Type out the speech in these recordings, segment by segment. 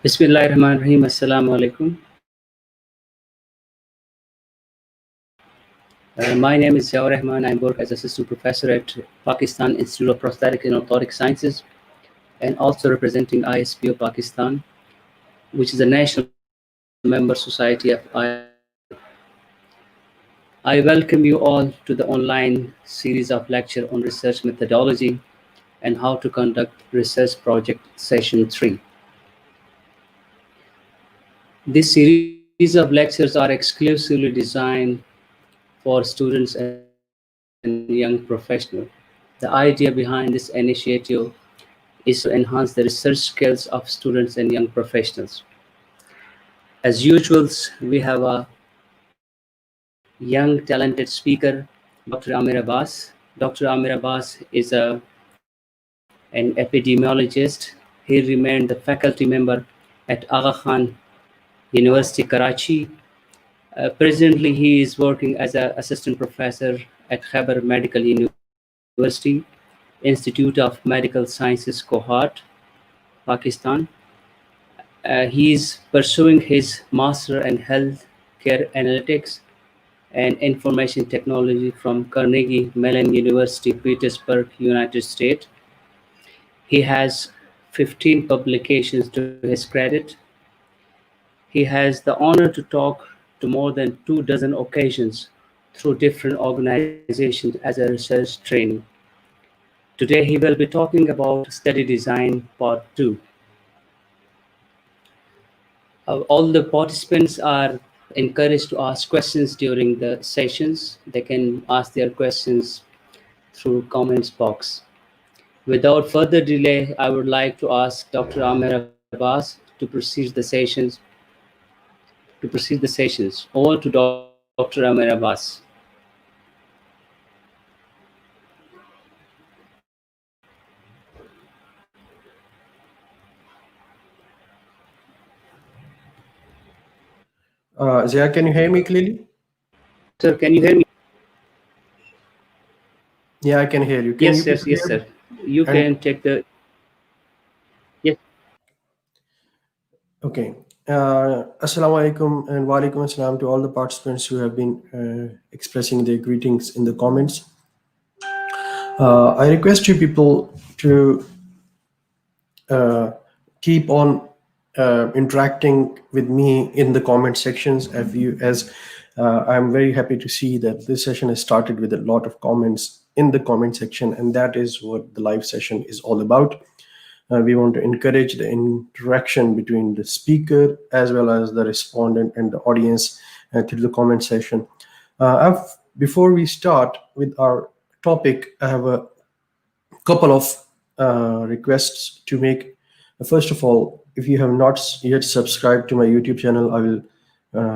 Bismillahirrahmanirrahim. Assalamu alaikum. My name is Ziaur Rahman. I work as assistant professor at Pakistan Institute of Prosthetic and Orthotic Sciences, and also representing ISPO Pakistan, which is a national member society of I. I welcome you all to the online series of lecture on research methodology and how to conduct research project session 3. This series of lectures are exclusively designed for students and young professionals. The idea behind this initiative is to enhance the research skills of students and young professionals. As usual, we have a young, talented speaker, Dr. Aamir Abbas. Dr. Aamir Abbas is an epidemiologist. He remained the faculty member at Aga Khan University, Karachi. Presently, he is working as an assistant professor at Khyber Medical University, Institute of Medical Sciences, Cohort, Pakistan. He is pursuing his master in health care analytics and information technology from Carnegie Mellon University, Petersburg, United States. He has 15 publications to his credit. He has the honor to talk to more than 24 occasions through different organizations as a research training. Today he will be talking about study design part 2. All the participants are encouraged to ask questions during the sessions. They can ask their questions through comments box. Without further delay, I would like to ask Dr. Aamir Abbas to proceed the sessions. Over to Dr. Aamir Abbas. Zia, can you hear me clearly? Sir, can you hear me? Yeah, I can hear you. Yes, sir. You can take the... Yes. Okay. Assalamu alaikum and wa alaikum assalam to all the participants who have been expressing their greetings in the comments. I request you people to keep on interacting with me in the comment sections, as I'm very happy to see that this session has started with a lot of comments in the comment section, and that is what the live session is all about. We want to encourage the interaction between the speaker as well as the respondent and the audience through the comment section. Before we start with our topic, I have a couple of requests to make. First of all, if you have not yet subscribed to my YouTube channel, I will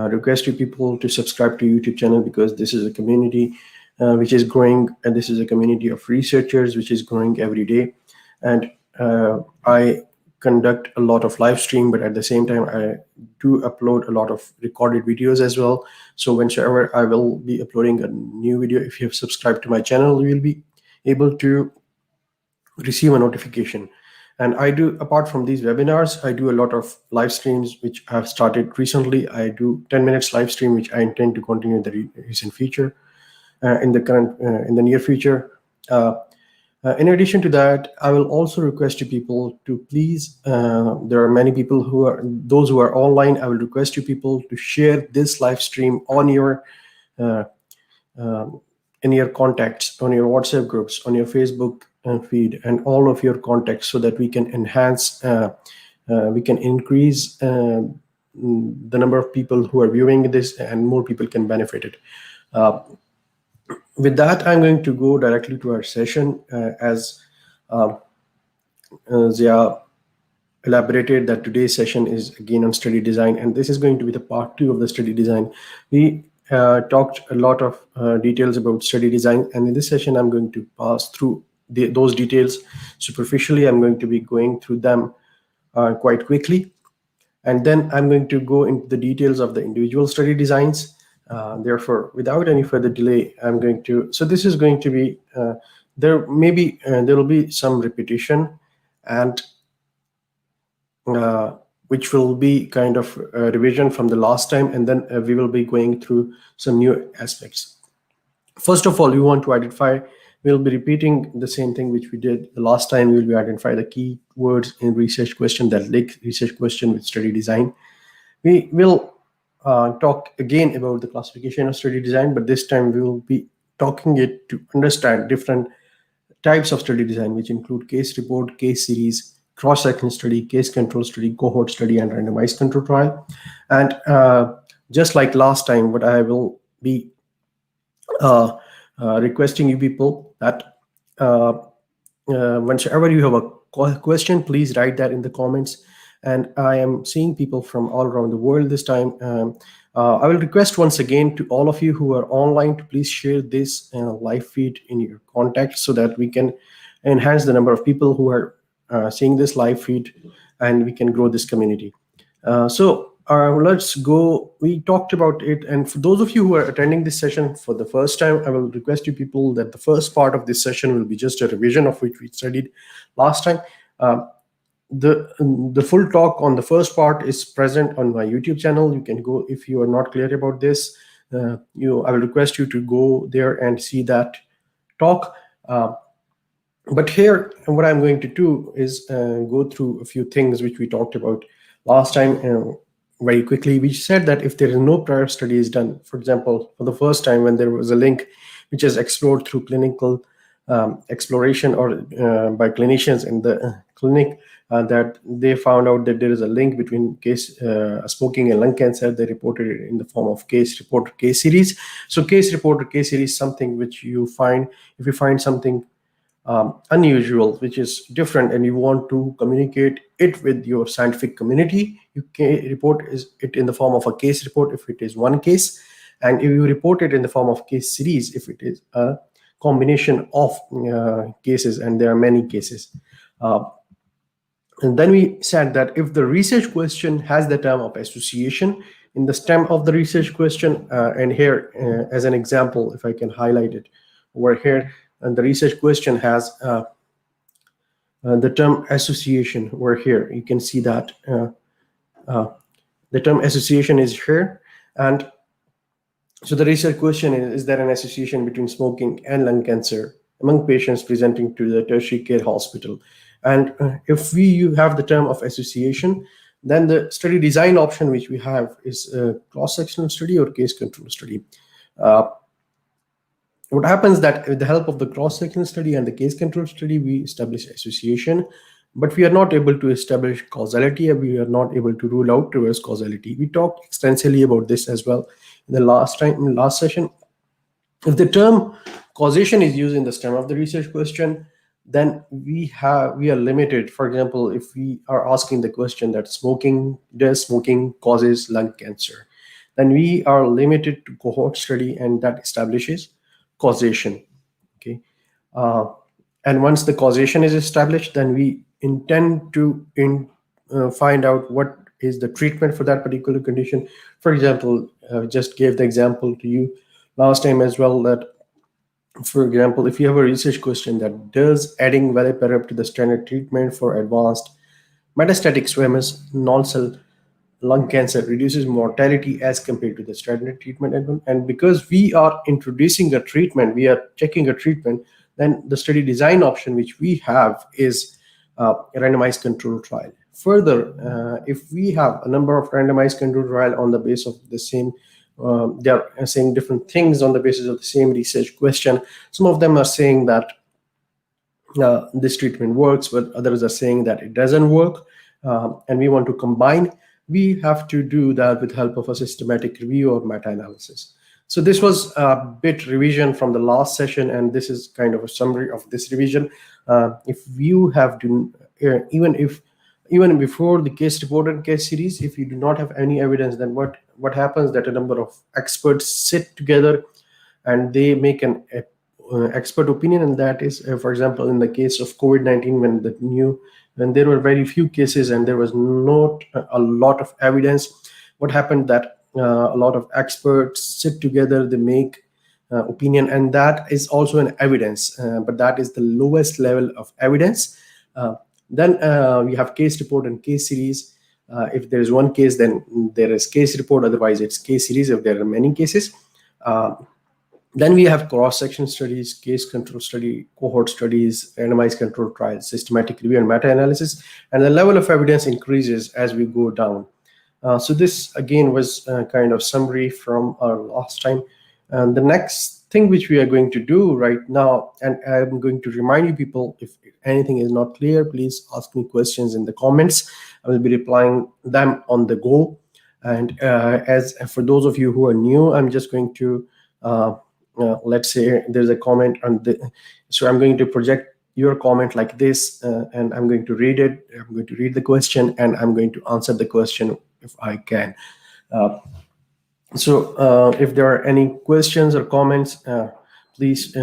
request you people to subscribe to YouTube channel, because this is a community which is growing, and this is a community of researchers which is growing every day. And I conduct a lot of live stream, but at the same time, I do upload a lot of recorded videos as well. So whenever I will be uploading a new video, if you have subscribed to my channel, you will be able to receive a notification. And I do, apart from these webinars, I do a lot of live streams which I have started recently. I do 10 minutes live stream, which I intend to continue in the recent future, in the near future. In addition to that, I will also request you people to please, there are many people those who are online, I will request you people to share this live stream on your uh, in your contacts, on your WhatsApp groups, on your Facebook feed, and all of your contacts, so that we can enhance, we can increase the number of people who are viewing this, and more people can benefit it. With that, I'm going to go directly to our session, as Zia elaborated that today's session is again on study design, and this is going to be the part 2 of the study design. We talked a lot of details about study design, and in this session I'm going to pass through those details superficially. I'm going to be going through them quite quickly, and then I'm going to go into the details of the individual study designs. Therefore, without any further delay, I'm going to, so this is going to be, there will be some repetition, and which will be kind of a revision from the last time, and then we will be going through some new aspects. First of all, you want to identify, we'll be repeating the same thing which we did the last time. We'll be identify the key words in research question that link research question with study design. We will talk again about the classification of study design, but this time we will be talking it to understand different types of study design, which include case report, case series, cross-section study, case control study, cohort study, and randomized control trial. And just like last time, what I will be requesting you people that whenever you have a question, please write that in the comments. And I am seeing people from all around the world this time. I will request once again to all of you who are online to please share this live feed in your contacts, so that we can enhance the number of people who are seeing this live feed, and we can grow this community. So let's go. We talked about it, and for those of you who are attending this session for the first time, I will request you people that the first part of this session will be just a revision of which we studied last time. The full talk on the first part is present on my YouTube channel. You can go, if you are not clear about this, I will request you to go there and see that talk. But here, what I'm going to do is go through a few things which we talked about last time very quickly. We said that if there is no prior studies done, for example, for the first time when there was a link which is explored through clinical exploration or by clinicians in the clinic, that they found out that there is a link between case smoking and lung cancer. They reported it in the form of case report or case series. So case report or case series is something which you find, if you find something unusual, which is different, and you want to communicate it with your scientific community, you can report it in the form of a case report if it is one case, and if you report it in the form of case series if it is a combination of cases, and there are many cases. And then we said that if the research question has the term of association in the stem of the research question, and here as an example, if I can highlight it over here, and the research question has the term association over here. You can see that the term association is here. And so the research question is there an association between smoking and lung cancer among patients presenting to the tertiary care hospital? And if you have the term of association, then the study design option which we have is a cross-sectional study or case control study. What happens that with the help of the cross-sectional study and the case control study, we establish association, but we are not able to establish causality, and we are not able to rule out reverse causality. We talked extensively about this as well in the last session. If the term causation is used in the stem of the research question, then we are limited. For example, if we are asking the question that smoking causes lung cancer, then we are limited to cohort study, and that establishes causation. Okay, and once the causation is established, then we intend to find out what is the treatment for that particular condition. For example, just gave the example to you last time as well, that for example, if you have a research question that does adding veliparib to the standard treatment for advanced metastatic squamous non-cell lung cancer reduces mortality as compared to the standard treatment, and because we are introducing a treatment, we are checking a treatment, then the study design option which we have is a randomized control trial. Further, if we have a number of randomized control trial on the basis of the same, they are saying different things on the basis of the same research question. Some of them are saying that this treatment works, but others are saying that it doesn't work, and we want to combine. We have to do that with help of a systematic review or meta-analysis. So this was a bit revision from the last session, and this is kind of a summary of this revision. If you have to, even before the case report and case series, if you do not have any evidence, then what happens that a number of experts sit together and they make an expert opinion, and that is, for example, in the case of COVID-19, when there were very few cases and there was not a lot of evidence, what happened that a lot of experts sit together, they make opinion, and that is also an evidence, but that is the lowest level of evidence. Then we have case report and case series. If there is one case, then there is case report, otherwise it's case series if there are many cases. Then we have cross-section studies, case control study, cohort studies, randomized control trials, systematic review, and meta-analysis. And the level of evidence increases as we go down. So this, again, was kind of summary from our last time. And the next thing which we are going to do right now, and I'm going to remind you people, if anything is not clear, please ask me questions in the comments. I will be replying them on the go. And as for those of you who are new, I'm just going to let's say there's a comment on so I'm going to project your comment like this, and I'm going to read it. I'm going to read the question, and I'm going to answer the question if I can. So if there are any questions or comments, please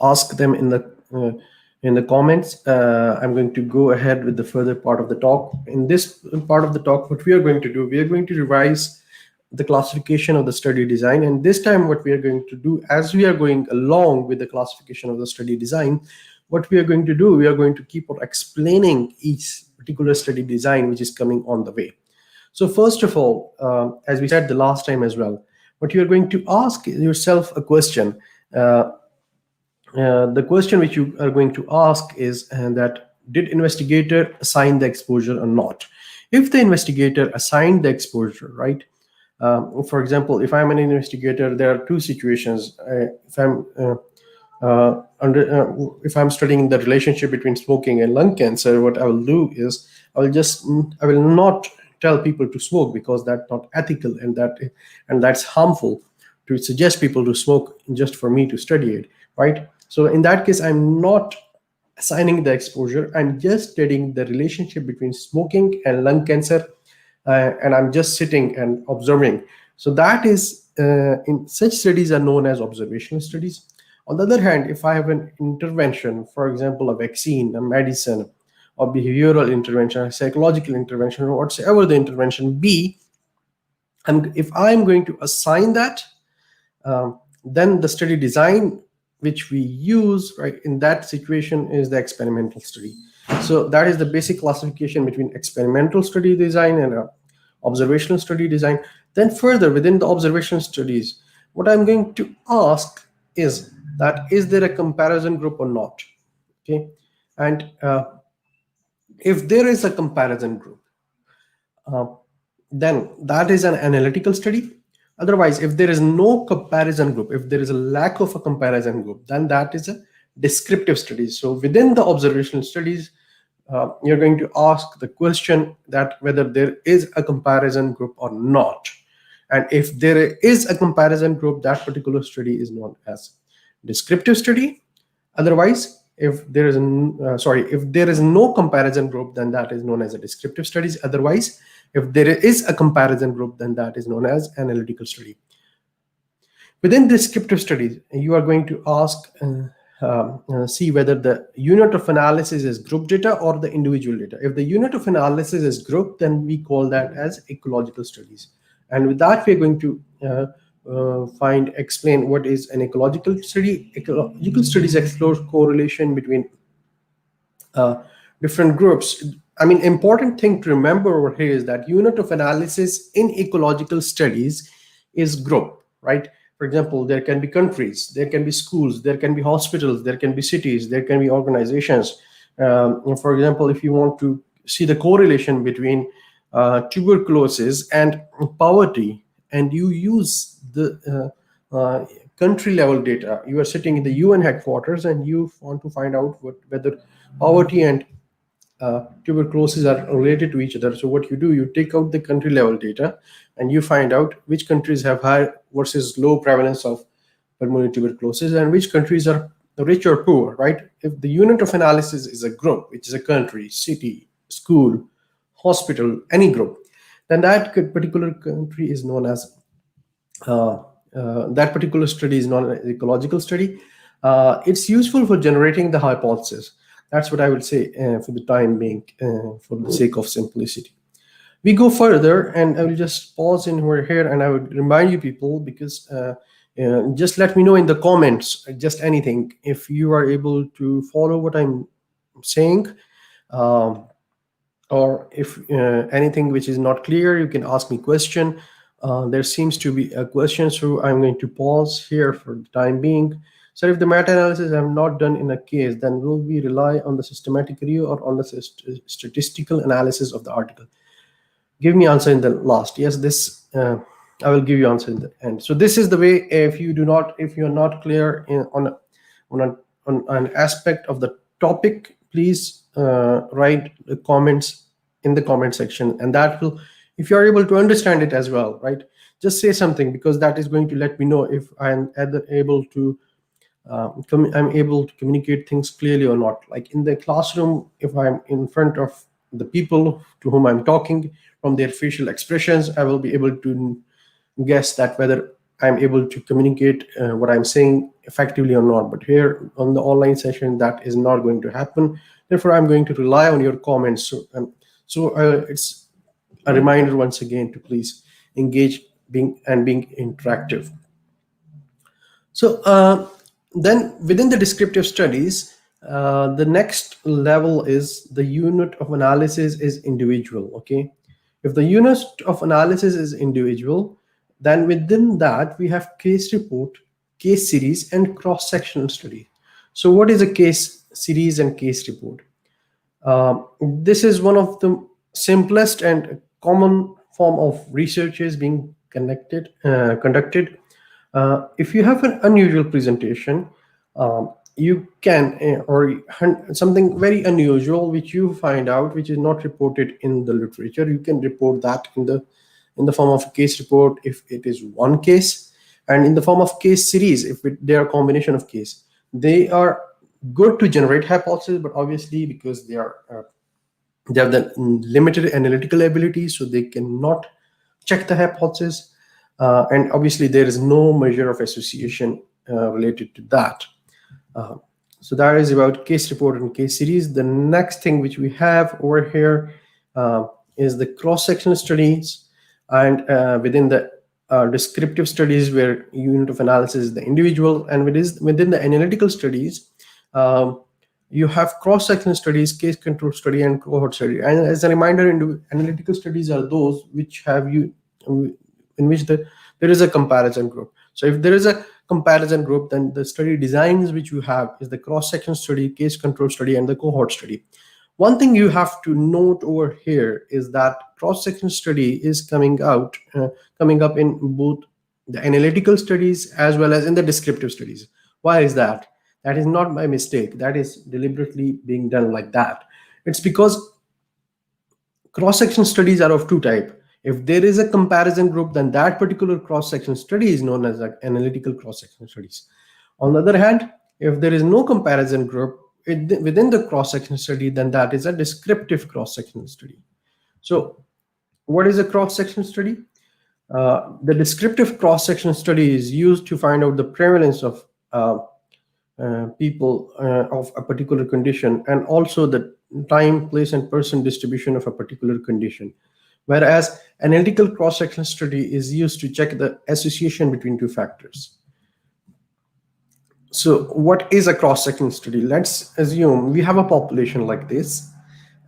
ask them in the comments. I'm going to go ahead with the further part of the talk. In this part of the talk, what we are going to do, we are going to revise the classification of the study design. And this time what we are going to do, as we are going along with the classification of the study design, what we are going to do, we are going to keep on explaining each particular study design which is coming on the way. So first of all, as we said the last time as well, what you are going to ask yourself a question. The question which you are going to ask is that did investigator assign the exposure or not? If the investigator assigned the exposure, right? For example, if I'm an investigator, there are two situations. If I'm studying the relationship between smoking and lung cancer, what I will do is I will not tell people to smoke, because that's not ethical, and that's harmful to suggest people to smoke just for me to study it, right? So in that case, I'm not assigning the exposure. I'm just studying the relationship between smoking and lung cancer. And I'm just sitting and observing. So that is, in such studies are known as observational studies. On the other hand, if I have an intervention, for example, a vaccine, a medicine, or behavioral intervention, a psychological intervention, or whatever the intervention be, and if I'm going to assign that, then the study design which we use, right, in that situation is the experimental study. So that is the basic classification between experimental study design and observational study design. Then further, within the observational studies, what I'm going to ask is that is there a comparison group or not? Okay, and if there is a comparison group, then that is an analytical study. Otherwise, if there is no comparison group, if there is a lack of a comparison group, then that is a descriptive study. So within the observational studies, you're going to ask the question that whether there is a comparison group or not. And if there is a comparison group, that particular study is known as descriptive study. Otherwise, if there is no comparison group, then that is known as a descriptive studies. Otherwise, if there is a comparison group, then that is known as analytical study. Within descriptive studies, you are going to ask see whether the unit of analysis is group data or the individual data. If the unit of analysis is group, then we call that as ecological studies. And with that, we're going to explain what is an ecological study. Ecological studies explore correlation between uh, different groups. I mean, important thing to remember over here is that unit of analysis in ecological studies is group, right? For example, there can be countries, there can be schools, there can be hospitals, there can be cities, there can be organizations. For example, if you want to see the correlation between tuberculosis and poverty, and you use the country level data, you are sitting in the UN headquarters and you want to find out whether poverty and tuberculosis are related to each other. So what you do, you take out the country level data and you find out which countries have high versus low prevalence of pulmonary tuberculosis and which countries are rich or poor, right? If the unit of analysis is a group, which is a country, city, school, hospital, any group, then that particular country is known as uh, that particular study is not an ecological study. It's useful for generating the hypothesis. That's what I would say for the time being, for the sake of simplicity. We go further, and I will just pause in over here, and I would remind you people because just let me know in the comments, just anything, if you are able to follow what I'm saying. Um, or if anything which is not clear, you can ask me question. There seems to be a question, so I'm going to pause here for the time being. So if the meta-analysis I have not done in a case, then will we rely on the systematic review or on the statistical analysis of the article? Give me answer in the last. Yes, this I will give you answer in the end. So this is the way. If you are not clear on an aspect of the topic, please write the comments in the comment section, and that will, if you are able to understand it as well, right, just say something, because that is going to let me know if I'm either able to I'm able to communicate things clearly or not. Like in the classroom, if I'm in front of the people to whom I'm talking, from their facial expressions, I will be able to guess that whether I'm able to communicate what I'm saying effectively or not. But here on the online session, that is not going to happen. Therefore, I'm going to rely on your comments. So it's a reminder once again to please engage being interactive. So then within the descriptive studies, the next level is the unit of analysis is individual. Okay, if the unit of analysis is individual, then within that we have case report, case series, and cross-sectional study. So what is a case series and case report? This is one of the simplest and common form of researches being conducted. If you have an unusual presentation, you can something very unusual which you find out which is not reported in the literature, you can report that in the form of a case report if it is one case, and in the form of case series if they are a combination of case. They are good to generate hypotheses, but obviously because they have the limited analytical ability, so they cannot check the hypothesis, and obviously there is no measure of association related to that. So that is about case report and case series. The next thing which we have over here is the cross-sectional studies, and within the descriptive studies where unit of analysis is the individual, and within the analytical studies, you have cross-sectional studies, case control study, and cohort study. And as a reminder, analytical studies are those which have you in which there is a comparison group. So if there is a comparison group, then the study designs which you have is the cross-section study, case control study, and the cohort study. One thing you have to note over here is that cross-section study is coming up in both the analytical studies as well as in the descriptive studies. Why is that? That is not my mistake. That is deliberately being done like that. It's because cross-section studies are of two types. If there is a comparison group, then that particular cross-section study is known as analytical cross-section studies. On the other hand, if there is no comparison group within the cross-section study, then that is a descriptive cross-section study. So what is a cross-section study? The descriptive cross-section study is used to find out the prevalence of people of a particular condition, and also the time, place, and person distribution of a particular condition. Whereas analytical cross-section study is used to check the association between two factors. So what is a cross-section study? Let's assume we have a population like this,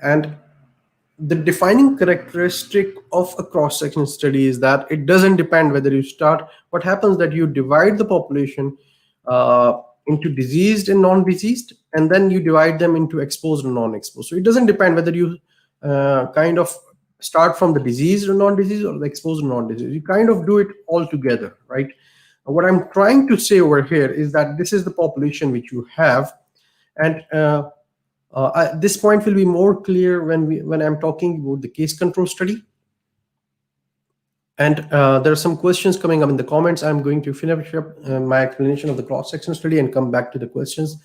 and the defining characteristic of a cross-section study is that it doesn't depend whether you start. What happens that you divide the population into diseased and non-diseased, and then you divide them into exposed and non-exposed. So it doesn't depend whether you kind of start from the diseased or non-diseased or the exposed or non-diseased. You kind of do it all together, right? What I'm trying to say over here is that this is the population which you have, and this point will be more clear when I'm talking about the case control study. And there are some questions coming up in the comments. I'm going to finish up my explanation of the cross-section study and come back to the questions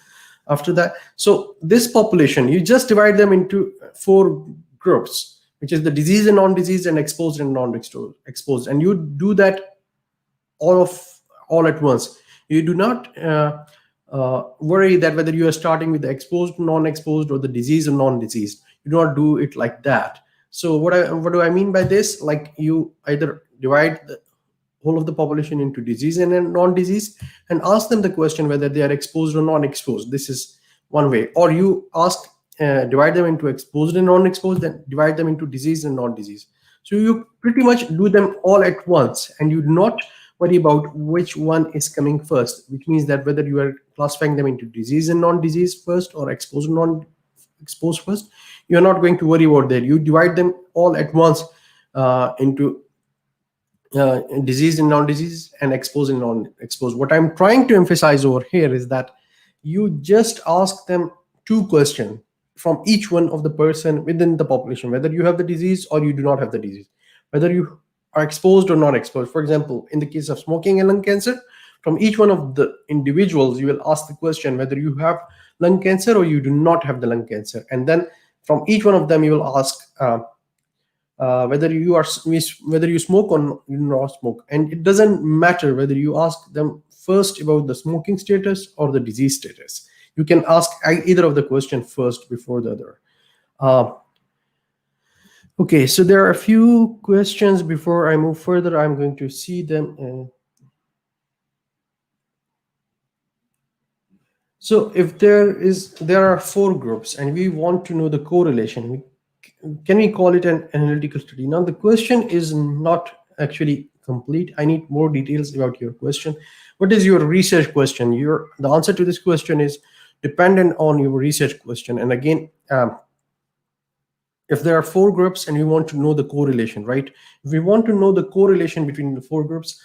after that. So this population, you just divide them into 4 groups, which is the disease and non-disease and exposed and non-exposed. And you do that all at once. You do not worry that whether you are starting with the exposed, non-exposed, or the disease or non-diseased. You do not do it like that. So what do I mean by this? Like, you either divide the whole of the population into disease and non-disease, and ask them the question whether they are exposed or non-exposed. This is one way. Or you divide them into exposed and non-exposed, then divide them into disease and non-disease. So you pretty much do them all at once, and you do not worry about which one is coming first, which means that whether you are classifying them into disease and non-disease first or exposed and non-exposed first, you're not going to worry about that. You divide them all at once into disease and non-disease and exposed and non-exposed. What I'm trying to emphasize over here is that you just ask them 2 questions from each one of the person within the population, whether you have the disease or you do not have the disease, whether you are exposed or not exposed. For example, in the case of smoking and lung cancer, from each one of the individuals, you will ask the question whether you have lung cancer or you do not have the lung cancer. And then from each one of them, you will ask whether you smoke or you do not smoke. And it doesn't matter whether you ask them first about the smoking status or the disease status. You can ask either of the question first before the other. Okay, so there are a few questions. Before I move further, I'm going to see them. So if there are 4 groups and we want to know the correlation, can we call it an analytical study? Now the question is not actually complete. I need more details about your question. What is your research question? The answer to this question is dependent on your research question. And again, if there are 4 groups and we want to know the correlation, right? If we want to know the correlation between the 4 groups,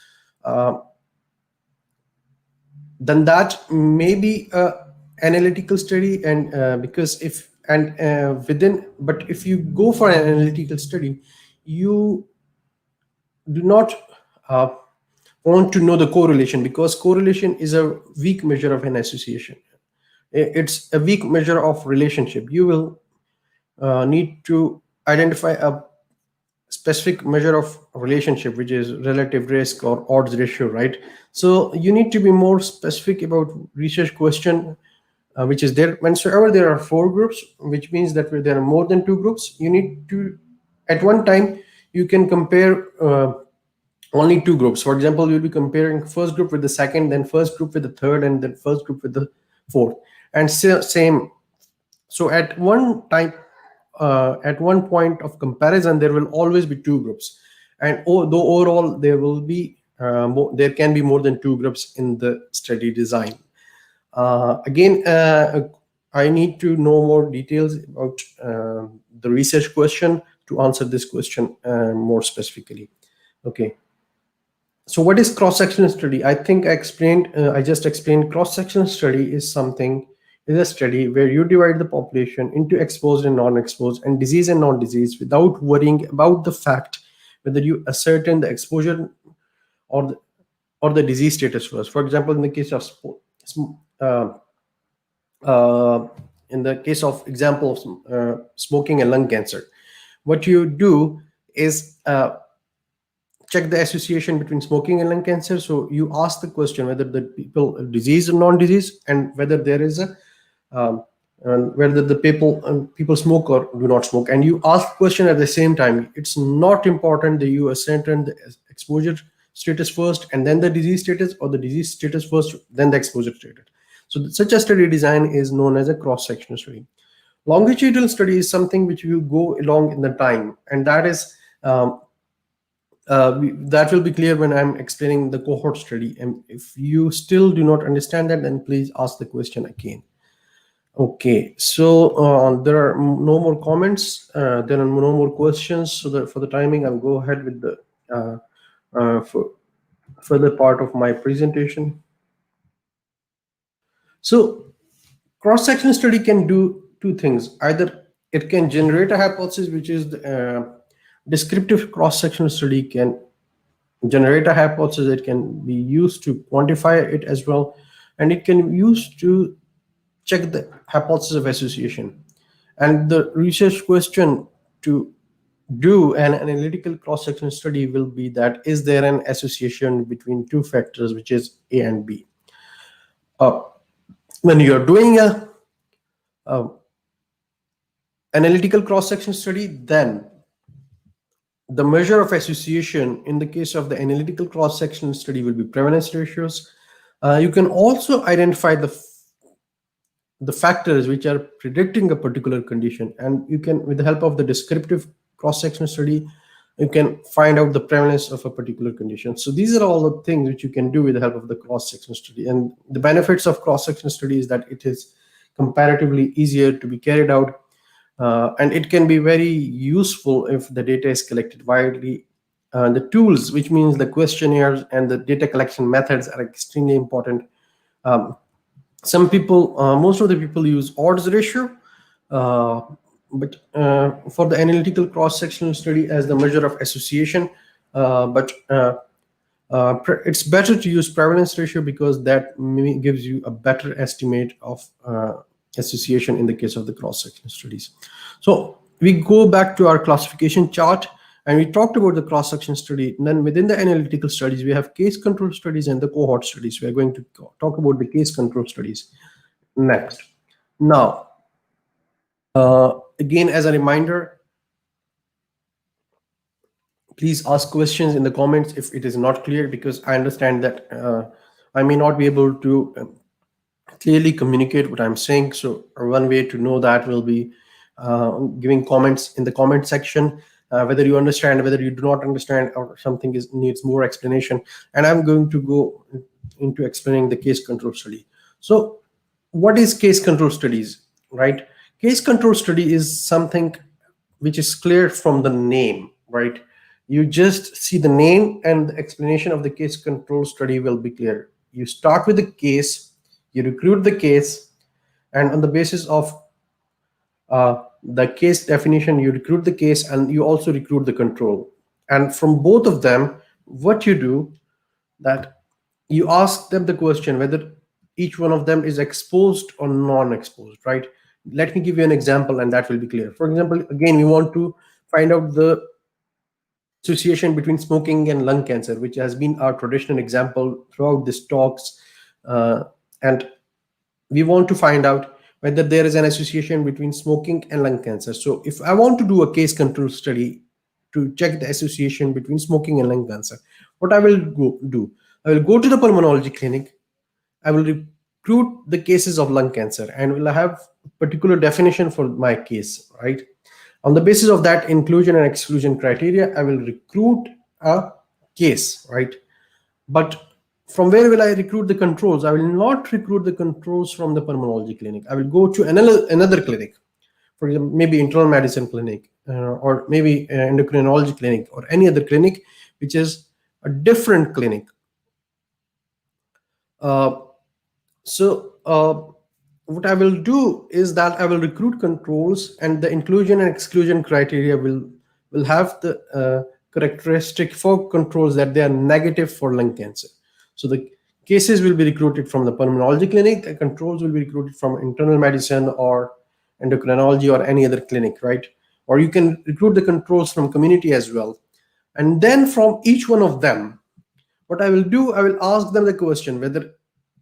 then that may be an analytical study. And but if you go for an analytical study, you do not want to know the correlation, because correlation is a weak measure of an association. It's a weak measure of relationship. You will need to identify a specific measure of relationship, which is relative risk or odds ratio, right? So you need to be more specific about research question, which is there. Whenever there are 4 groups, which means that there are more than 2 groups, you need to, at one time, you can compare only 2 groups. For example, you'll be comparing first group with the second, then first group with the third, and then first group with the fourth, and same. So at one time, at one point of comparison, there will always be 2 groups, and though overall there will be there can be more than 2 groups in the study design. Again, I need to know more details about the research question to answer this question more specifically. Okay. So what is cross-sectional study? I think I just explained cross-sectional study is a study where you divide the population into exposed and non-exposed and disease and non-disease without worrying about the fact whether you ascertain the exposure or the disease status first. For example, in the case of smoking and lung cancer, what you do is check the association between smoking and lung cancer. So you ask the question whether the people are disease or non-disease, and whether there is a and whether the people smoke or do not smoke. And you ask the question at the same time. It's not important that you ascertain the exposure status first and then the disease status, or the disease status first then the exposure status. So such a study design is known as a cross-sectional study. Longitudinal study is something which will go along in the time, and that is that will be clear when I'm explaining the cohort study. And if you still do not understand that, then please ask the question again. Okay, so there are no more comments. There are no more questions. So that for the timing, I'll go ahead with the for further part of my presentation. So cross-sectional study can do two things. Either it can generate a hypothesis, which is the descriptive cross-sectional study can generate a hypothesis. It can be used to quantify it as well, and it can be used to check the hypothesis of association. And the research question to do an analytical cross-sectional study will be that, is there an association between two factors, which is A and B? When you're doing a analytical cross-sectional study, then the measure of association in the case of the analytical cross-sectional study will be prevalence ratios. You can also identify the factors which are predicting a particular condition, and you can, with the help of the descriptive cross-sectional study, you can find out the prevalence of a particular condition. So these are all the things which you can do with the help of the cross-sectional study. And the benefits of cross-sectional study is that it is comparatively easier to be carried out, and it can be very useful if the data is collected widely. The tools, which means the questionnaires and the data collection methods, are extremely important. Some people, most of the people use odds ratio, but for the analytical cross-sectional study as the measure of association. But it's better to use prevalence ratio, because that gives you a better estimate of association in the case of the cross-sectional studies. So we go back to our classification chart, and we talked about the cross-section study. And then within the analytical studies, we have case control studies and the cohort studies. We are going to talk about the case control studies next. Now, again, as a reminder, please ask questions in the comments if it is not clear, because I understand that I may not be able to clearly communicate what I'm saying. So one way to know that will be giving comments in the comment section, whether you understand, whether you do not understand, or something needs more explanation. And I'm going to go into explaining the case control study. So what is case control studies, right? Case control study is something which is clear from the name, right? You just see the name and the explanation of the case control study will be clear. You start with the case, you recruit the case, and on the basis of the case definition, you recruit the case, and you also recruit the control. And from both of them, what you do, that you ask them the question whether each one of them is exposed or non-exposed, right? Let me give you an example, and that will be clear. For example, again, we want to find out the association between smoking and lung cancer, which has been our traditional example throughout these talks. And we want to find out whether there is an association between smoking and lung cancer. So if I want to do a case control study to check the association between smoking and lung cancer, what I will do, I will go to the pulmonology clinic, I will recruit the cases of lung cancer, and will have a particular definition for my case, right? On the basis of that inclusion and exclusion criteria, I will recruit a case, right? But from where will I recruit the controls? I will not recruit the controls from the pulmonology clinic. I will go to another clinic, for example, maybe internal medicine clinic, or maybe endocrinology clinic, or any other clinic, which is a different clinic. What I will do is that I will recruit controls, and the inclusion and exclusion criteria will have the characteristic for controls that they are negative for lung cancer. So the cases will be recruited from the pulmonology clinic, the controls will be recruited from internal medicine or endocrinology or any other clinic, right? Or you can recruit the controls from community as well. And then from each one of them, what I will do, I will ask them the question whether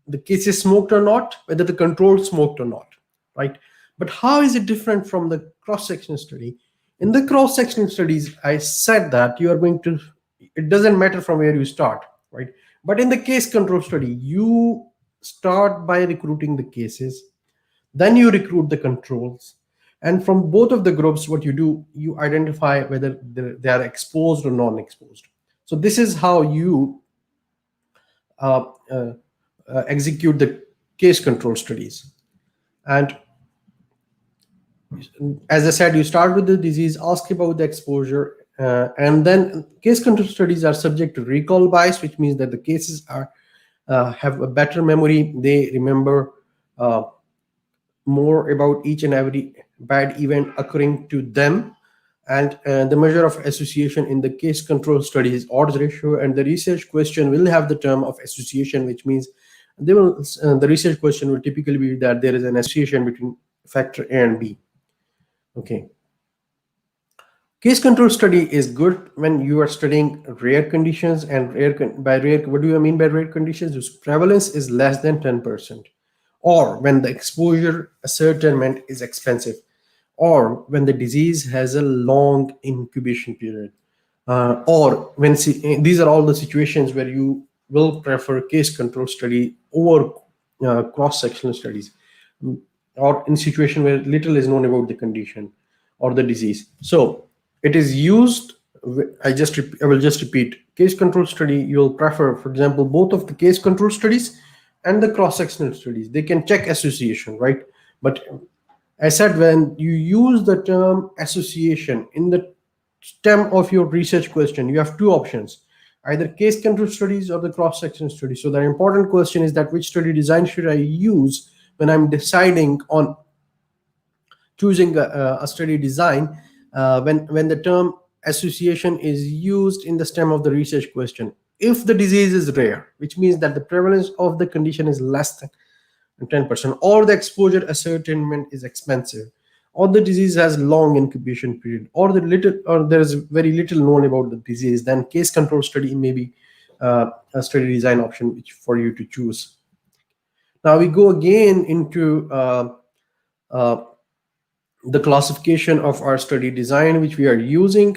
the case is smoked or not, whether the control smoked or not, right? But how is it different from the cross-section study? In the cross-section studies, I said that you are going to, it doesn't matter from where you start, right? But in the case control study, you start by recruiting the cases, then you recruit the controls. And from both of the groups, what you do, you identify whether they are exposed or non-exposed. So this is how you uh, uh, execute the case control studies. And as I said, you start with the disease, ask about the exposure, and then case control studies are subject to recall bias, which means that the cases are have a better memory. They remember uh, more about each and every bad event occurring to them. And the measure of association in the case control study is odds ratio, and the research question will have the term of association, which means the research question will typically be that there is an association between factor A and B. Okay. Case control study is good when you are studying rare conditions, and by rare, what do I mean by rare conditions? Whose prevalence is less than 10%, or when the exposure ascertainment is expensive, or when the disease has a long incubation period, or when these are all the situations where you will prefer case control study over cross-sectional studies, or in situation where little is known about the condition or the disease. So it is used. I will just repeat. Case control study, you'll prefer, for example, both of the case control studies and the cross-sectional studies. They can check association, right? But I said when you use the term association in the stem of your research question, you have two options: either case control studies or the cross-section study. So the important question is that which study design should I use when I'm deciding on choosing a study design, when the term association is used in the stem of the research question. If the disease is rare, which means that the prevalence of the condition is less than 10%, or the exposure ascertainment is expensive, or the disease has long incubation period, or there is very little known about the disease, then case control study may be a study design option which for you to choose. Now we go again into uh, the classification of our study design which we are using.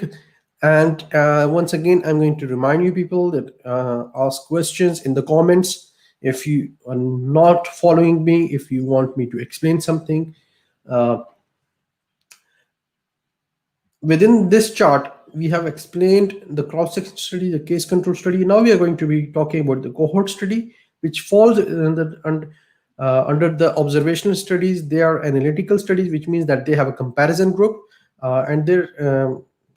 And once again, I'm going to remind you people that ask questions in the comments. If you are not following me, if you want me to explain something within this chart, we have explained the cross-section study, the case control study. Now we are going to be talking about the cohort study, which falls under the observational studies. They are analytical studies, which means that they have a comparison group, and their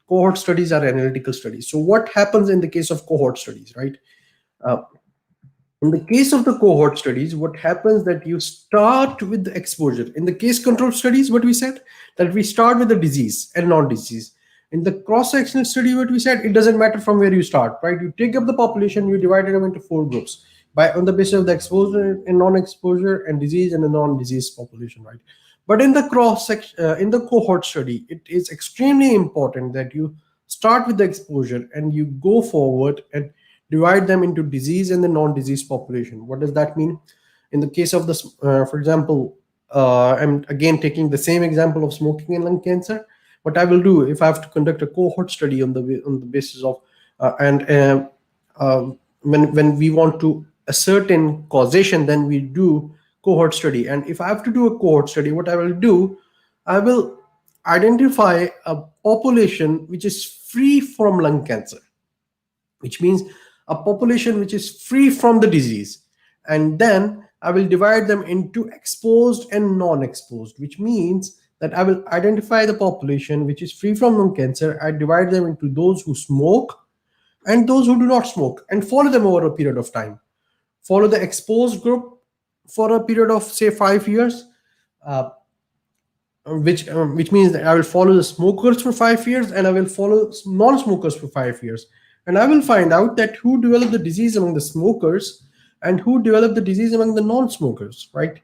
cohort studies are analytical studies. So what happens in the case of cohort studies, right? In the case of the cohort studies, what happens that you start with the exposure. In the case control studies, what we said, that we start with the disease and non-disease. In the cross-sectional study, what we said, it doesn't matter from where you start, right? You take up the population, you divide them into 4 groups on the basis of the exposure and non-exposure and disease and the non-disease population, right? But in the in the cohort study, it is extremely important that you start with the exposure and you go forward and divide them into disease and the non-disease population. What does that mean? In the case of this, for example, I'm again taking the same example of smoking and lung cancer. What I will do if I have to conduct a cohort study on the basis of when we want to ascertain causation, then we do cohort study. And if I have to do a cohort study, what I will do, I will identify a population which is free from lung cancer, which means a population which is free from the disease. And then I will divide them into exposed and non-exposed, which means that I will identify the population which is free from lung cancer. I divide them into those who smoke and those who do not smoke, and follow them over a period of time. Follow the exposed group for a period of say 5 years, uh, which means that I will follow the smokers for 5 years, and I will follow non-smokers for 5 years, and I will find out that who developed the disease among the smokers and who developed the disease among the non-smokers, right?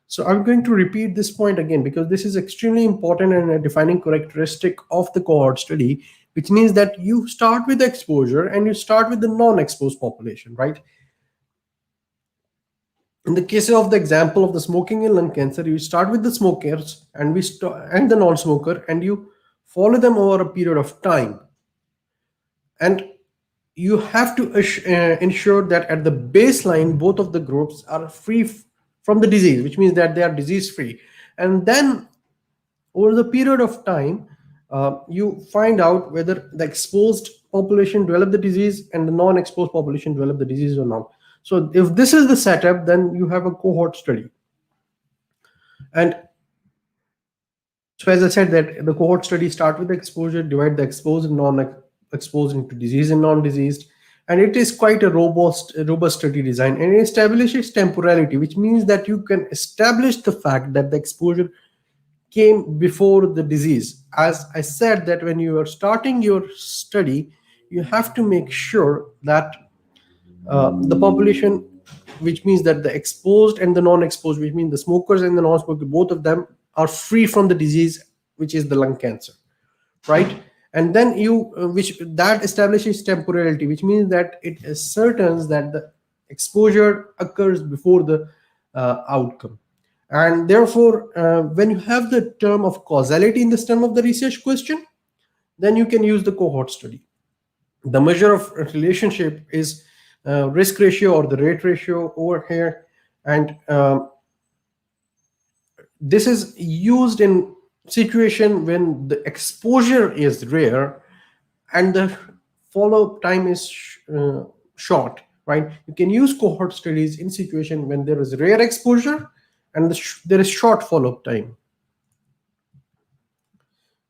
So I'm going to repeat this point again because this is extremely important and a defining characteristic of the cohort study. which means that you start with the exposure and you start with the non-exposed population, right? In the case of the example of the smoking in lung cancer, you start with the smokers and and the non-smoker, and you follow them over a period of time. And you have to ensure that at the baseline, both of the groups are free from the disease, which means that they are disease free. And then over the period of time, you find out whether the exposed population develop the disease and the non-exposed population develop the disease or not. So if this is the setup, then you have a cohort study. And so as I said, that the cohort study start with the exposure, divide the exposed and non-exposed into disease and non-diseased, and it is quite a robust study design, and it establishes temporality, which means that you can establish the fact that the exposure came before the disease. As I said, that when you are starting your study, you have to make sure that the population, which means that the exposed and the non-exposed, which means the smokers and the non-smokers, both of them are free from the disease, which is the lung cancer, right? And then which that establishes temporality, which means that it ascertains that the exposure occurs before the outcome. And therefore, when you have the term of causality in this term of the research question, then you can use the cohort study. The measure of relationship is risk ratio or the rate ratio over here. And this is used in situation when the exposure is rare and the follow-up time is short, right? You can use cohort studies in situation when there is rare exposure and there is short follow-up time.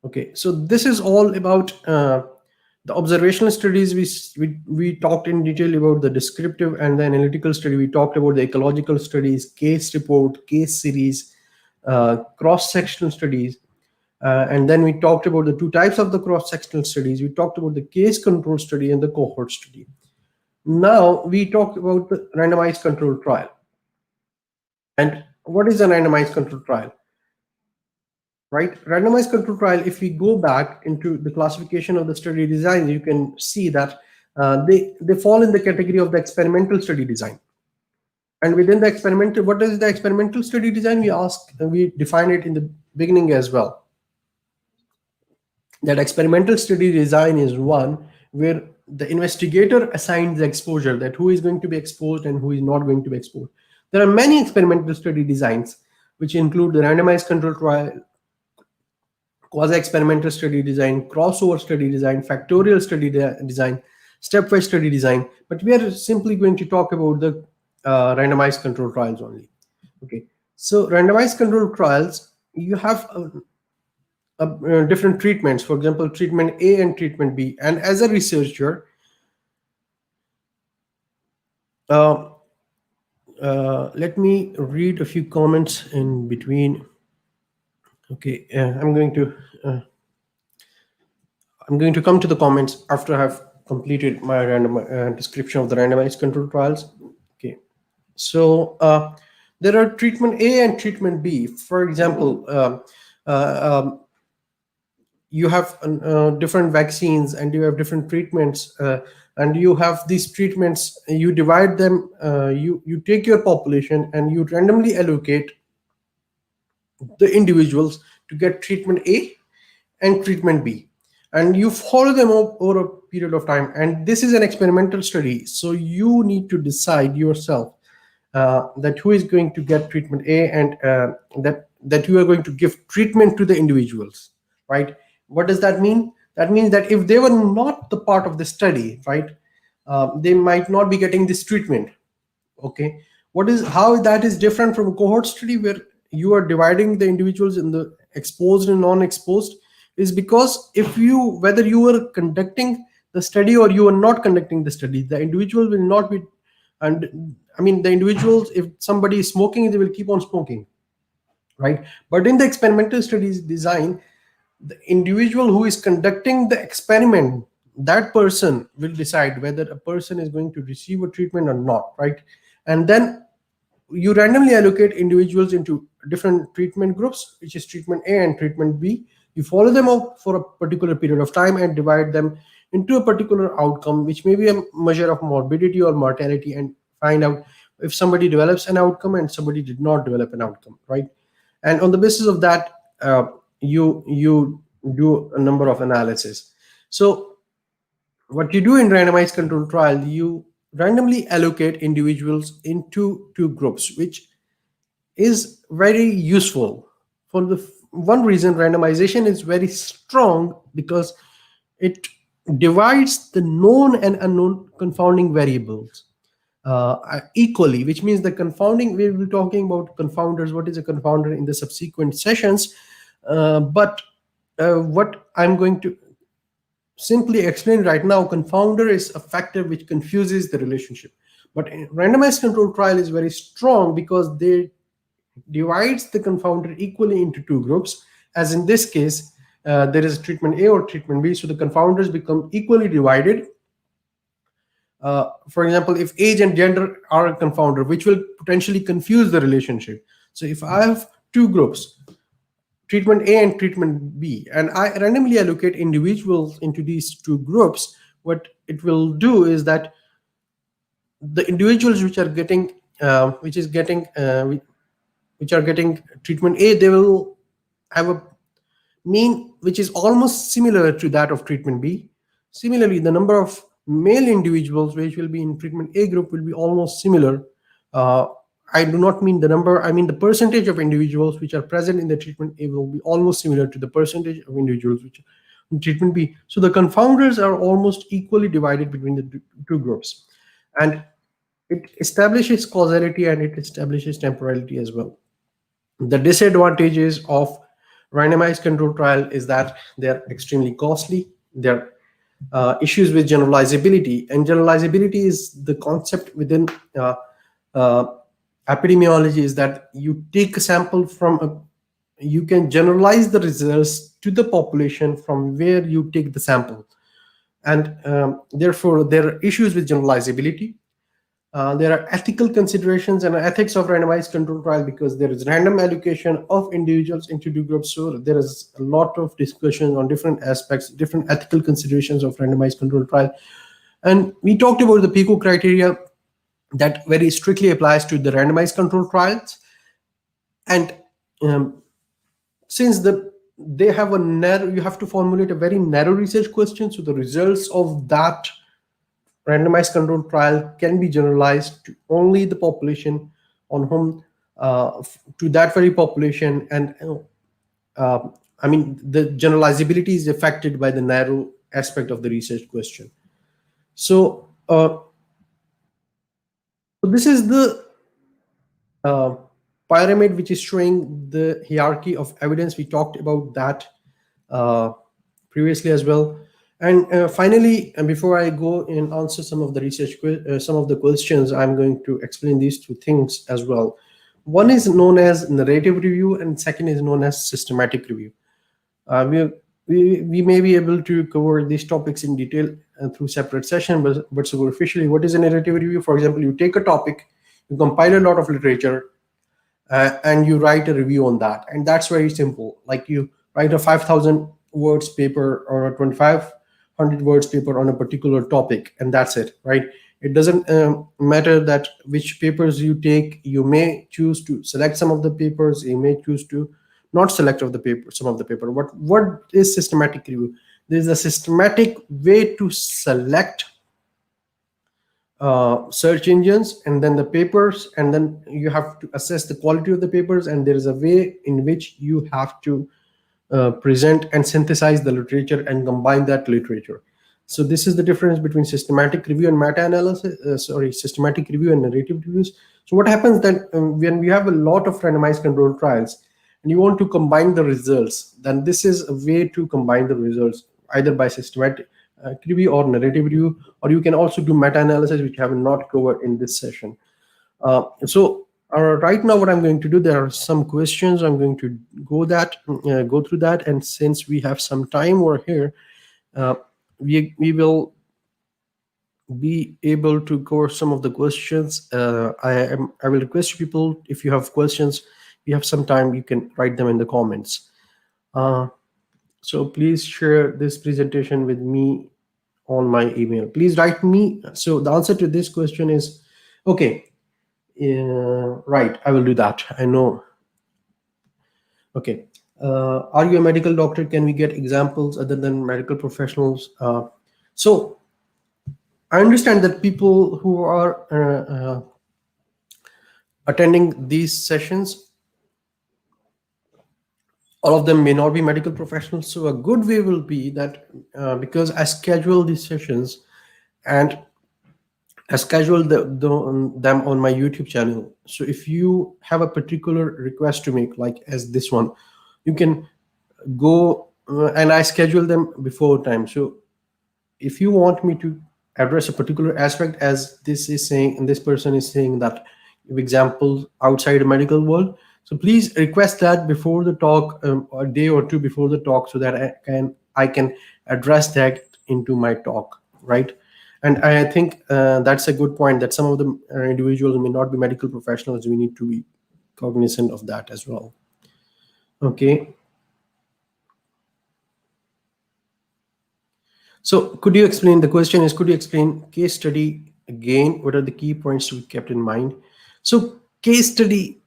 Okay, so this is all about the observational studies. We talked in detail about the descriptive and the analytical study. We talked about the ecological studies, case report, case series, cross-sectional studies. And then we talked about the two types of the cross-sectional studies. We talked about the case control study and the cohort study. Now we talk about the randomized control trial. And what is a randomized control trial? Right? Randomized control trial, if we go back into the classification of the study design, you can see that they fall in the category of the experimental study design. And within the experimental, what is the experimental study design? We define it in the beginning as well. That experimental study design is one where the investigator assigns the exposure, that who is going to be exposed and who is not going to be exposed. There are many experimental study designs, which include the randomized control trial, quasi-experimental study design, crossover study design, factorial study design, stepwise study design. But we are simply going to talk about the randomized control trials only. Okay, so randomized control trials, you have different treatments. For example, treatment A and treatment B. And as a researcher, let me read a few comments in between. Okay, I'm going to come to the comments after I have completed my random description of the randomized control trials. Okay, so there are treatment A and treatment B. For example, you have different vaccines and you have different treatments, and you have these treatments. You divide them. You take your population and you randomly allocate the individuals to get treatment A and treatment B, and you follow them over a period of time. And this is an experimental study, so you need to decide yourself that who is going to get treatment A, and that you are going to give treatment to the individuals, right? What does that mean? That means that if they were not the part of the study, right, they might not be getting this treatment. Okay, how that is different from a cohort study where you are dividing the individuals in the exposed and non-exposed, is because whether you are conducting the study or you are not conducting the study, the individual will not be, and I mean the individuals, if somebody is smoking, they will keep on smoking, right? But in the experimental studies design, the individual who is conducting the experiment, that person will decide whether a person is going to receive a treatment or not, right? And then you randomly allocate individuals into different treatment groups, which is treatment A and treatment B. You follow them up for a particular period of time and divide them into a particular outcome, which may be a measure of morbidity or mortality, and find out if somebody develops an outcome and somebody did not develop an outcome, right? And on the basis of that, you do a number of analysis. So what you do in randomized control trial, you randomly allocate individuals into two groups, which is very useful. For the one reason, randomization is very strong because it divides the known and unknown confounding variables equally, which means the confounding, we will be talking about confounders, what is a confounder in the subsequent sessions. But what I'm going to simply explain right now, confounder is a factor which confuses the relationship. But randomized control trial is very strong because they divides the confounder equally into two groups. As in this case, there is treatment A or treatment B, so the confounders become equally divided. For example, if age and gender are a confounder, which will potentially confuse the relationship. So if I have two groups, treatment A and treatment B, and I randomly allocate individuals into these two groups, what it will do is that the individuals which are getting which are getting treatment A, they will have a mean which is almost similar to that of treatment B. Similarly, the number of male individuals which will be in treatment A group will be almost similar. I do not mean the number, I mean the percentage of individuals which are present in the treatment A will be almost similar to the percentage of individuals which are in treatment B. So the confounders are almost equally divided between the two groups. And it establishes causality and it establishes temporality as well. The disadvantages of randomized control trial is that they're extremely costly. There are issues with generalizability, and generalizability is the concept within uh, epidemiology, is that you take a sample from you can generalize the results to the population from where you take the sample, and therefore there are issues with generalizability. There are ethical considerations and ethics of randomized control trial because there is random allocation of individuals into two groups. So there is a lot of discussion on different aspects, different ethical considerations of randomized control trial. And we talked about the PICO criteria that very strictly applies to the randomized control trials. And since they have a narrow, you have to formulate a very narrow research question. So the results of that randomized control trial can be generalized to only the population on whom to that very population, and I mean the generalizability is affected by the narrow aspect of the research question. So this is the pyramid which is showing the hierarchy of evidence. We talked about that previously as well. And finally, and before I go and answer some of the some of the questions, I'm going to explain these two things as well. One is known as narrative review, and second is known as systematic review. We may be able to cover these topics in detail through separate session, but superficially, what is a narrative review? For example, you take a topic, you compile a lot of literature, and you write a review on that, and that's very simple. Like you write a 5,000 words paper or a 2,500 words paper on a particular topic, and that's it, right? It doesn't matter that which papers you take. You may choose to select some of the papers, you may choose to not select of the paper, some of the paper. What is systematic review? There's a systematic way to select search engines and then the papers, and then you have to assess the quality of the papers, and there is a way in which you have to present and synthesize the literature and combine that literature. So this is the difference between systematic review and meta-analysis, systematic review and narrative reviews. So what happens then when we have a lot of randomized controlled trials and you want to combine the results, then this is a way to combine the results either by systematic review or narrative review, or you can also do meta-analysis, which I have not covered in this session. Right now, what I'm going to do, there are some questions. I'm going to go through that, and since we have some time over here, we will be able to cover some of the questions. I will request people, if you have questions, you have some time, you can write them in the comments. So please share this presentation with me on my email. Please write me. So the answer to this question is okay. Right, I will do that. I know. Okay. Are you a medical doctor? Can we get examples other than medical professionals? So I understand that people who are attending these sessions, all of them may not be medical professionals. So a good way will be that because I schedule these sessions and I schedule them on my YouTube channel. So if you have a particular request to make, like as this one, you can go and I schedule them before time. So if you want me to address a particular aspect, as this is saying and this person is saying that examples outside the medical world, so please request that before the talk, a day or two before the talk, so that I can address that into my talk, right? And I think that's a good point, that some of the individuals may not be medical professionals. We need to be cognizant of that as well. Okay. So could you explain, the question is, could you explain case study again? What are the key points to be kept in mind? So case study,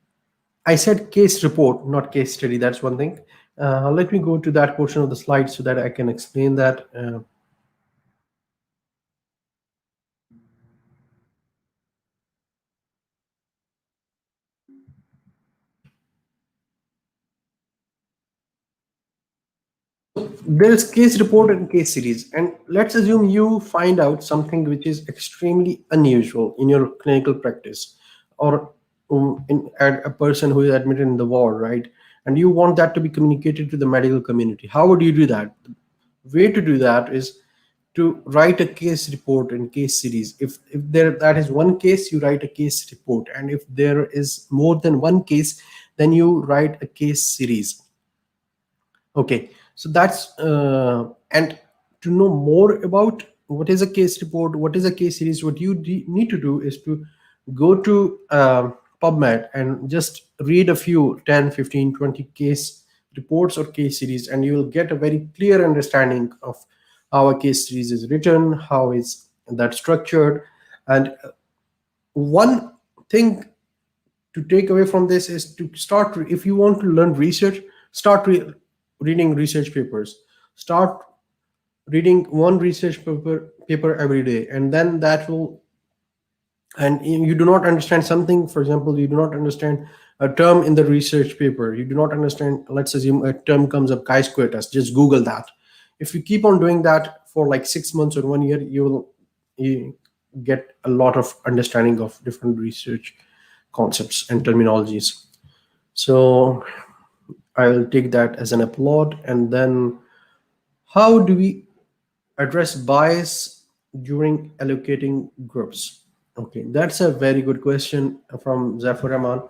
I said case report, not case study. That's one thing. Let me go to that portion of the slide so that I can explain that. There is case report and case series, and let's assume you find out something which is extremely unusual in your clinical practice, or a person who is admitted in the ward, right? And you want that to be communicated to the medical community. How would you do that? The way to do that is to write a case report and case series. If there that is one case, you write a case report, and if there is more than one case, then you write a case series. Okay, so that's and to know more about what is a case report, what is a case series, what you need to do is to go to PubMed and just read a few 10, 15, 20 case reports or case series, and you will get a very clear understanding of how a case series is written, how is that structured. And one thing to take away from this is to start, if you want to learn research, start reading research papers. Start reading one research paper every day, and then that will, and you do not understand something, for example, you do not understand a term in the research paper, you do not understand, let's assume a term comes up, chi-squatus, just google that. If you keep on doing that for like 6 months or 1 year, you get a lot of understanding of different research concepts and terminologies. So I'll take that as an applaud. And then, how do we address bias during allocating groups? Okay, that's a very good question from Zafar Rahman.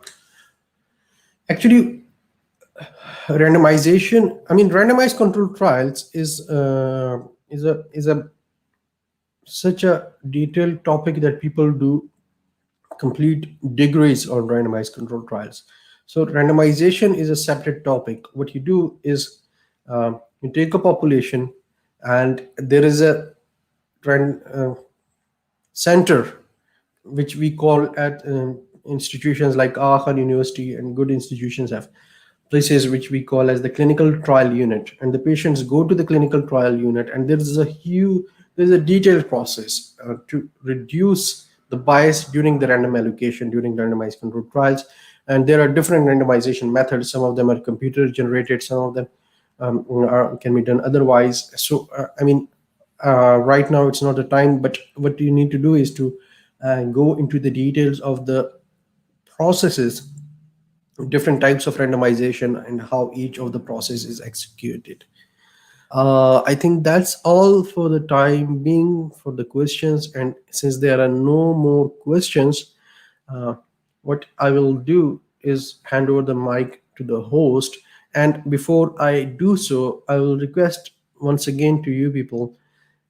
Actually, randomization. I mean, randomized controlled trials is a such a detailed topic that people do complete degrees on randomized controlled trials. So randomization is a separate topic. What you do is you take a population, and there is a center which we call at institutions like Aga Khan University, and good institutions have places which we call as the clinical trial unit, and the patients go to the clinical trial unit, and there's a detailed process to reduce the bias during the random allocation during randomized controlled trials. And there are different randomization methods. Some of them are computer generated, some of them can be done otherwise. So I mean, right now it's not the time, but what you need to do is to go into the details of the processes, different types of randomization, and how each of the process is executed. I think that's all for the time being for the questions. And since there are no more questions, uh, what I will do is hand over the mic to the host. And before I do so, I will request once again to you people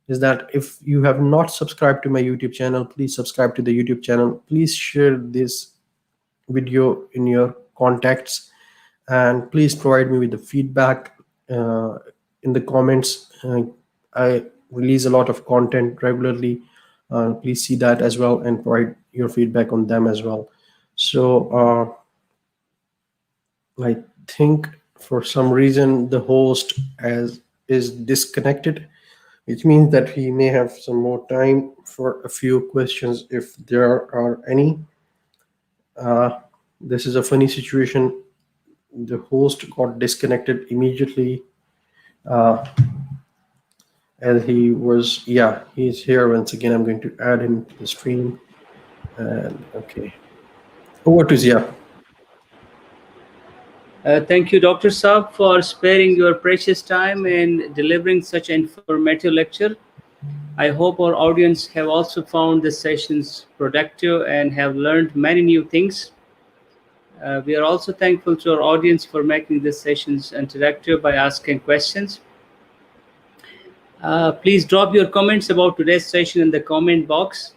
is that if you have not subscribed to my YouTube channel, please subscribe to the YouTube channel. Please share this video in your contacts, and please provide me with the feedback uh, in the comments. I release a lot of content regularly. Please see that as well and provide your feedback on them as well. So I think for some reason the host as is disconnected, which means that we may have some more time for a few questions if there are any. This is a funny situation. The host got disconnected immediately as he was, yeah, he's here once again. I'm going to add him to the stream. And okay, over to Zia. Thank you, Dr. Saab, for sparing your precious time and delivering such an informative lecture. I hope our audience have also found the sessions productive and have learned many new things. We are also thankful to our audience for making these sessions interactive by asking questions. Please drop your comments about today's session in the comment box.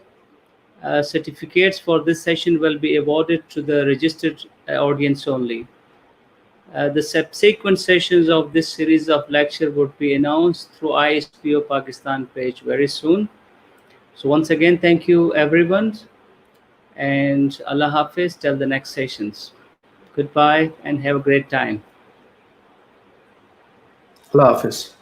Certificates for this session will be awarded to the registered audience only. The subsequent sessions of this series of lecture would be announced through ISPO Pakistan page very soon. So once again, thank you everyone, and Allah Hafiz till the next sessions. Goodbye and have a great time. Allah Hafiz.